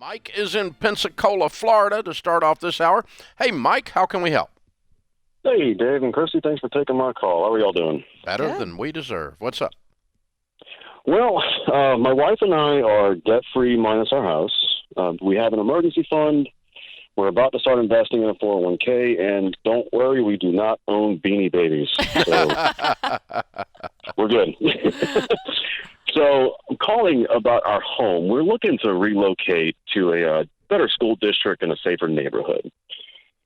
Mike is in Pensacola, Florida to start off this hour. Hey, Mike, how can we help? Hey, Dave and Christy, thanks for taking my call. How are y'all doing? Better Good. than we deserve. What's up? Well, my wife and I are debt-free minus our house. We have an emergency fund. We're about to start investing in a 401k, and don't worry, we do not own Beanie Babies. So we're good. So I'm calling about our home. We're looking to relocate to a better school district and a safer neighborhood.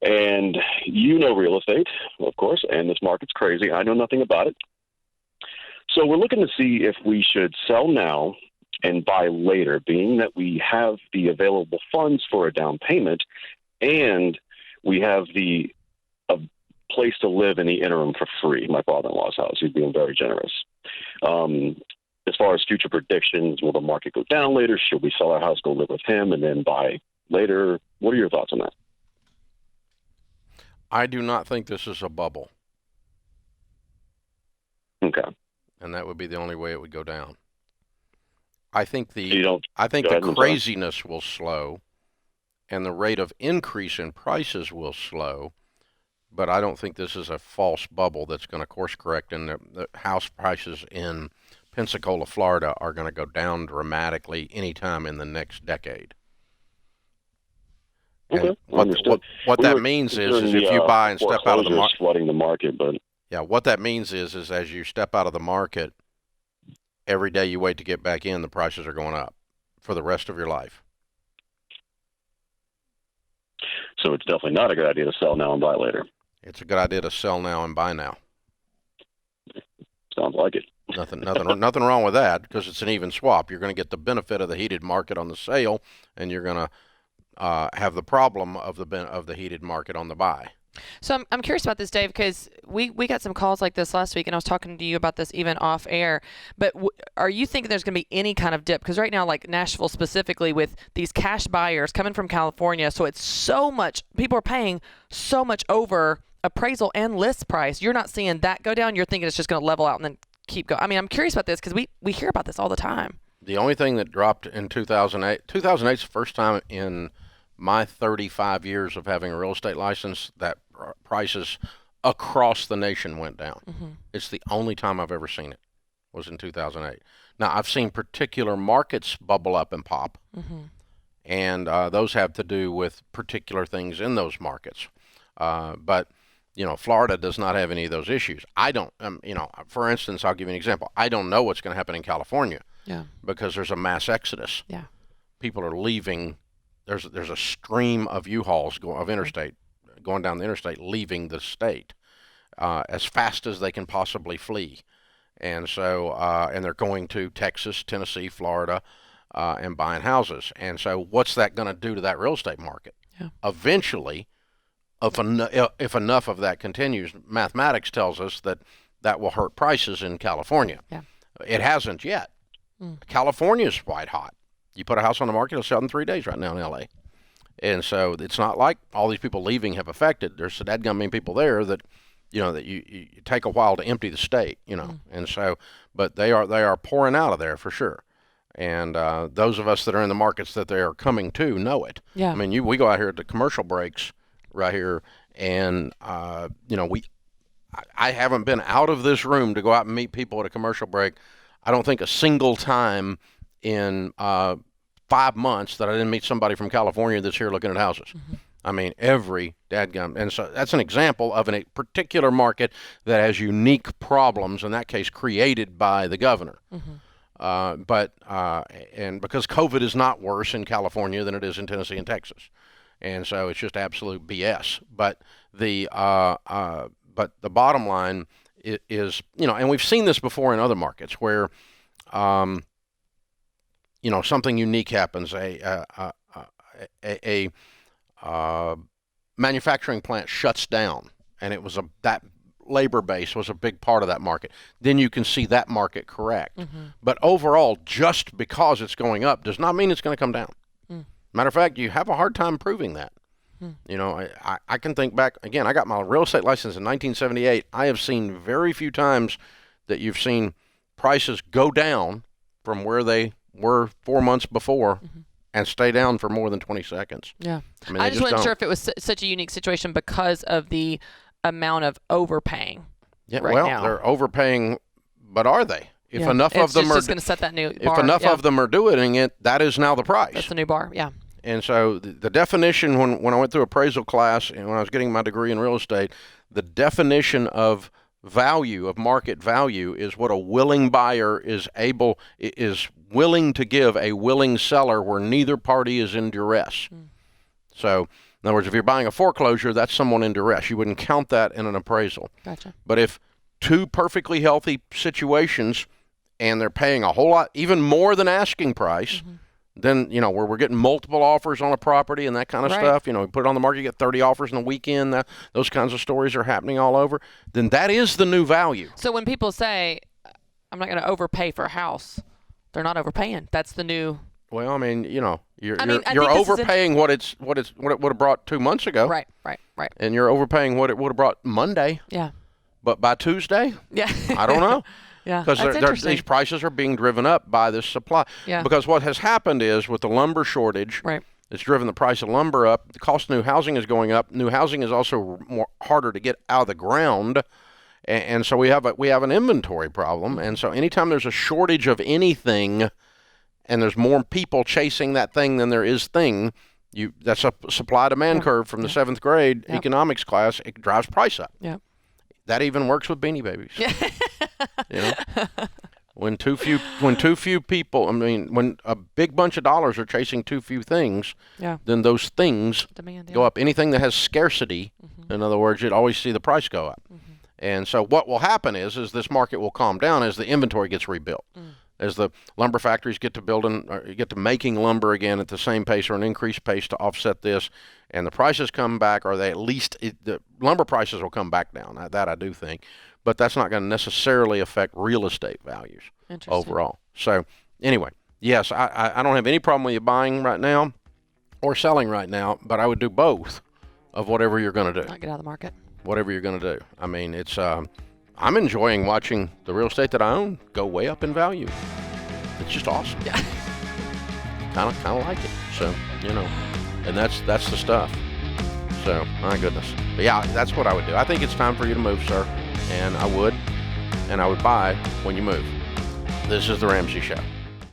And you know real estate, of course, and this market's crazy. I know nothing about it. So we're looking to see if we should sell now and buy later, being that we have the available funds for a down payment and we have the place to live in the interim for free. My father-in-law's house. He's being very generous. As far as future predictions, will the market go down later? Should we sell our house, go live with him, and then buy later? What are your thoughts on that? I do not think this is a bubble, Okay. and that would be the only way it would go down. I think You the don't. I think Go the ahead, I'm sorry. craziness will slow, and the rate of increase in prices will slow. But I don't think this is a false bubble that's going to course correct, and the house prices in Pensacola, Florida, are going to go down dramatically anytime in the next decade. Okay, And what understood. what We that were means is considering if you buy and step out of the foreclosures market. flooding the market, but Yeah, what that means is as you step out of the market, every day you wait to get back in, the prices are going up for the rest of your life. so it's definitely not a good idea to sell now and buy later. It's a good idea to sell now and buy now. Sounds like it. Nothing wrong with that because it's an even swap. You're going to get the benefit of the heated market on the sale, and you're going to have the problem of the heated market on the buy. So I'm curious about this, Dave, because we got some calls like this last week, and I was talking to you about this even off air. But are you thinking there's going to be any kind of dip? Because right now, like Nashville specifically, with these cash buyers coming from California, so it's so much, people are paying so much over appraisal and list price. You're not seeing that go down. You're thinking it's just going to level out and then keep going. I mean, I'm curious about this because we hear about this all the time. The only thing that dropped in 2008, 2008 is the first time in my 35 years of having a real estate license that prices across the nation went down. Mm-hmm. It's the only time I've ever seen it was in 2008. Now, I've seen particular markets bubble up and pop, Mm-hmm. and those have to do with particular things in those markets. But, Florida does not have any of those issues. I don't, for instance, I'll give you an example. I don't know what's going to happen in California Yeah. because there's a mass exodus. Yeah. People are leaving. There's a stream of U-Hauls of interstate going down the interstate, leaving the state as fast as they can possibly flee, and so and they're going to Texas, Tennessee, Florida, and buying houses. And so, what's that going to do to that real estate market? Yeah. Eventually, if enough of that continues, mathematics tells us that will hurt prices in California. Yeah. It hasn't yet. California's white hot. You put a house on the market, it'll sell in 3 days right now in LA. And so it's not like all these people leaving have affected. There's so dadgum many people there that, that you take a while to empty the state, And so, but they are pouring out of there for sure. And those of us that are in the markets that they are coming to know it. Yeah. I mean, we go out here at the commercial breaks right here, and I haven't been out of this room to go out and meet people at a commercial break. I don't think a single time in 5 months that I didn't meet somebody from California that's here looking at houses. Mm-hmm. I mean, every dadgum. And so that's an example of a particular market that has unique problems, in that case created by the governor. Mm-hmm. And because COVID is not worse in California than it is in Tennessee and Texas. And so it's just absolute BS. But the bottom line is, and we've seen this before in other markets where, something unique happens. A manufacturing plant shuts down, and it was that labor base was a big part of that market. Then you can see that market correct. Mm-hmm. But overall, just because it's going up does not mean it's going to come down. Matter of fact, you have a hard time proving that. I can think back, again, I got my real estate license in 1978. I have seen very few times that you've seen prices go down from where they were 4 months before and stay down for more than 20 seconds. Yeah. I mean, I they just wasn't don't. sure if it was such a unique situation because of the amount of overpaying. Yeah, right well, now. they're overpaying, but are they? If Yeah. enough It's of them are, just going to set that new bar. if enough Yeah. of them are doing it, that is now the price. That's the new bar. Yeah. And so the definition, when I went through appraisal class and when I was getting my degree in real estate, the definition of value, of market value, is what a willing buyer is willing to give a willing seller where neither party is in duress. So, in other words, if you're buying a foreclosure, that's someone in duress. You wouldn't count that in an appraisal. Gotcha. But if two perfectly healthy situations and they're paying a whole lot, even more than asking price, then, where we're getting multiple offers on a property and that kind of Right. stuff, we put it on the market, you get 30 offers in a weekend, those kinds of stories are happening all over, then that is the new value. So when people say, I'm not going to overpay for a house, they're not overpaying. That's the new. Well, I mean, you're I you're think this is overpaying what it would have brought 2 months ago. Right. And you're overpaying what it would have brought Monday. Yeah. But by Tuesday, Yeah. I don't know. Yeah. Because That's interesting. these prices are being driven up by this supply. Yeah. Because what has happened is with the lumber shortage, Right. it's driven the price of lumber up. The cost of new housing is going up. New housing is also harder to get out of the ground. And so we have an inventory problem. And so anytime there's a shortage of anything and there's more people chasing that thing than there is thing, that's a supply-demand curve from the 7th grade economics class. It drives price up. Yeah. That even works with Beanie Babies. When too few people, when a big bunch of dollars are chasing too few things, then those things Demand, go up. Anything that has scarcity, in other words, you'd always see the price go up. And so what will happen is this market will calm down as the inventory gets rebuilt. As the lumber factories get to making lumber again at the same pace or an increased pace to offset this, and the prices come back, or they at least the lumber prices will come back down. That I do think, but that's not going to necessarily affect real estate values overall. So anyway, yes, I don't have any problem with you buying right now or selling right now, but I would do both of whatever you're going to do. Not get out of the market. Whatever you're going to do. I mean, it's I'm enjoying watching the real estate that I own go way up in value. It's just awesome. Yeah. Kind of like it. So, and that's the stuff. So, my goodness. But yeah, that's what I would do. I think it's time for you to move, sir. And I would buy when you move. This is the Ramsey Show.